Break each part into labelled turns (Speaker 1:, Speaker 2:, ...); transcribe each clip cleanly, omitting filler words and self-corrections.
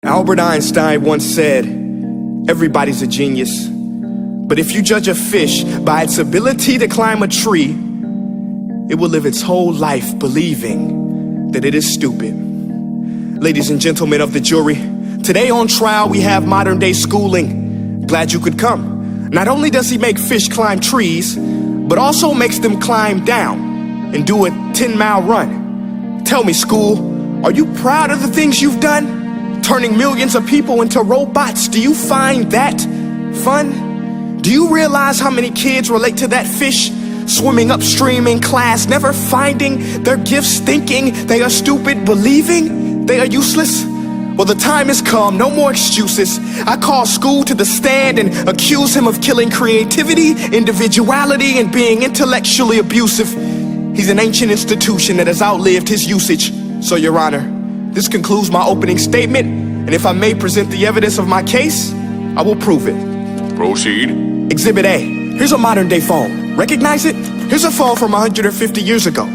Speaker 1: Albert Einstein once said, everybody's a genius, but if you judge a fish by its ability to climb a tree, it will live its whole life believing that it is stupid. Ladies and gentlemen of the jury, today on trial we have modern day schooling. Glad you could come. Not only does he make fish climb trees, but also makes them climb down and do a 10-mile run. Tell me, school, are you proud of the things you've done? Turning millions of people into robots, do you find that fun? Do you realize how many kids relate to that fish swimming upstream in class, never finding their gifts, thinking they are stupid, believing they are useless? Well, the time has come, no more excuses. I call school to the stand and accuse him of killing creativity, individuality, and being intellectually abusive. He's an ancient institution that has outlived his usage. So, Your Honor, this concludes my opening statement, and if I may present the evidence of my case, I will prove it.
Speaker 2: Proceed.
Speaker 1: Exhibit A. Here's a modern day phone. Recognize it? Here's a phone from 150 years ago.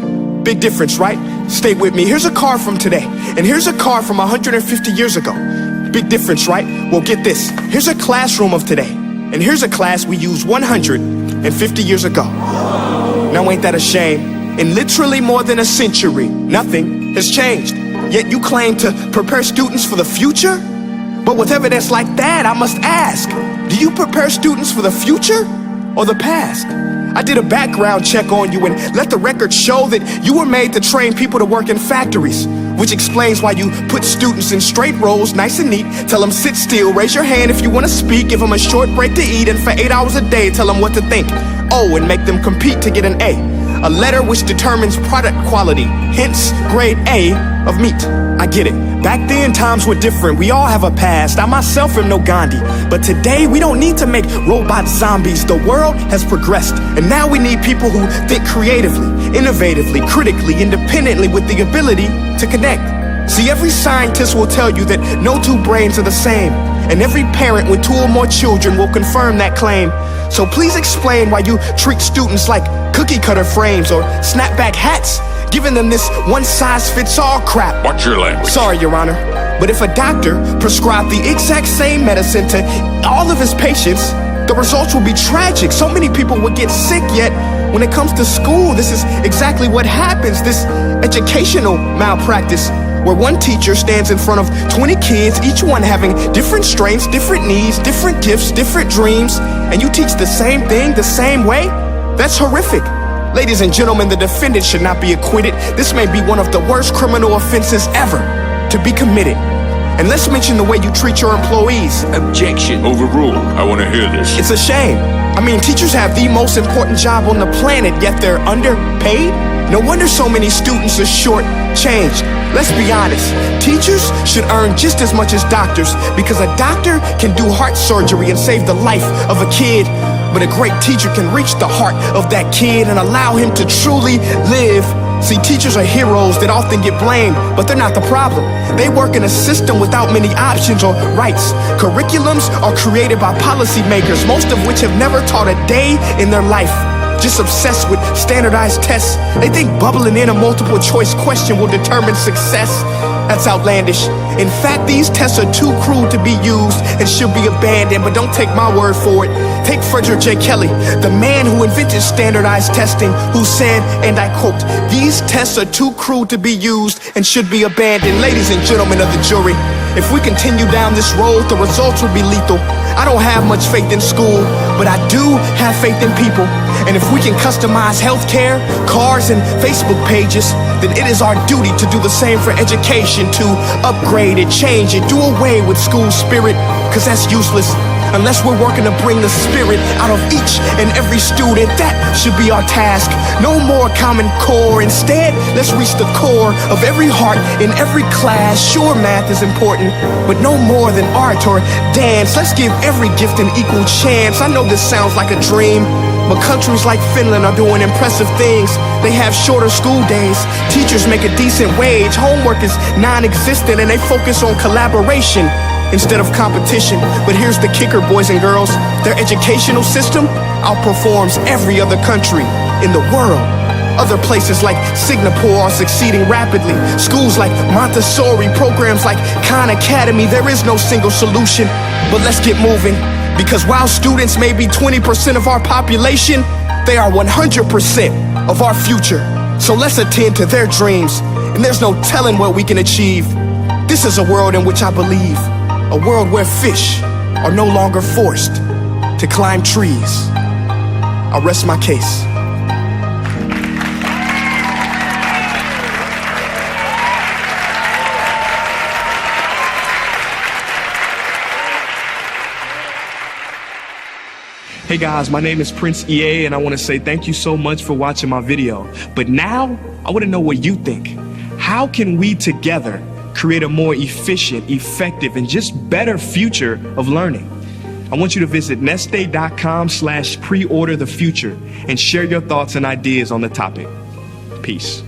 Speaker 1: Big difference, right? Stay with me. Here's a car from today, and here's a car from 150 years ago. Big difference, right? Well, get this. Here's a classroom of today, and here's a class we used 150 years ago. Now, ain't that a shame? In literally more than a century, nothing has changed. Yet you claim to prepare students for the future? But with evidence like that, I must ask, do you prepare students for the future or the past? I did a background check on you and let the record show that you were made to train people to work in factories, which explains why you put students in straight rows, nice and neat, tell them sit still, raise your hand if you want to speak, give them a short break to eat, and for 8 hours a day, tell them what to think. Oh, and make them compete to get an A letter which determines product quality, hence grade A of meat. I get it. Back then, times were different. We all have a past. I myself am no Gandhi. But today, we don't need to make robot zombies. The world has progressed. And now we need people who think creatively, innovatively, critically, independently, with the ability to connect. See, every scientist will tell you that no two brains are the same. And every parent with 2 or more children will confirm that claim. So please explain why you treat students like cookie cutter frames or snapback hats, giving them this one-size-fits-all crap.
Speaker 2: Watch your language.
Speaker 1: Sorry, Your Honor, but if a doctor prescribed the exact same medicine to all of his patients, the results will be tragic. So many people would get sick, yet when it comes to school, this is exactly what happens, this educational malpractice, where one teacher stands in front of 20 kids, each one having different strengths, different needs, different gifts, different dreams, and you teach the same thing the same way? That's horrific. Ladies and gentlemen, the defendant should not be acquitted. This may be one of the worst criminal offenses ever to be committed. And let's mention the way you treat your employees.
Speaker 2: Objection. Overruled. I want to hear this.
Speaker 1: It's a shame. I mean, teachers have the most important job on the planet, yet they're underpaid? No wonder so many students are short-changed. Let's be honest, teachers should earn just as much as doctors, because a doctor can do heart surgery and save the life of a kid, but a great teacher can reach the heart of that kid and allow him to truly live. See, teachers are heroes that often get blamed, but they're not the problem. They work in a system without many options or rights. Curriculums are created by policymakers, most of which have never taught a day in their life. Just obsessed with standardized tests. They think bubbling in a multiple choice question will determine success. That's outlandish. In fact, these tests are too cruel to be used and should be abandoned, but don't take my word for it. Take Frederick J. Kelly, the man who invented standardized testing, who said, and I quote, "These tests are too cruel to be used and should be abandoned." Ladies and gentlemen of the jury, if we continue down this road, the results will be lethal. I don't have much faith in school, but I do have faith in people. And if we can customize healthcare, cars, and Facebook pages, then it is our duty to do the same for education, to upgrade it, change it, do away with school spirit, because that's useless. Unless we're working to bring the spirit out of each and every student, that should be our task. No more Common Core. Instead, let's reach the core of every heart in every class. Sure, math is important, but no more than art or dance. Let's give every gift an equal chance. I know this sounds like a dream, but countries like Finland are doing impressive things. They have shorter school days, teachers make a decent wage, homework is non-existent, and they focus on collaboration instead of competition. But here's the kicker, boys and girls. Their educational system outperforms every other country in the world. Other places like Singapore are succeeding rapidly. Schools like Montessori, programs like Khan Academy. There is no single solution, but let's get moving. Because while students may be 20% of our population, they are 100% of our future. So let's attend to their dreams, and there's no telling what we can achieve. This is a world in which I believe, a world where fish are no longer forced to climb trees. I'll rest my case. Hey guys, my name is Prince EA, and I want to say thank you so much for watching my video. But now, I want to know what you think. How can we together create a more efficient, effective, and just better future of learning? I want you to visit nestday.com/preorder the future and share your thoughts and ideas on the topic. Peace.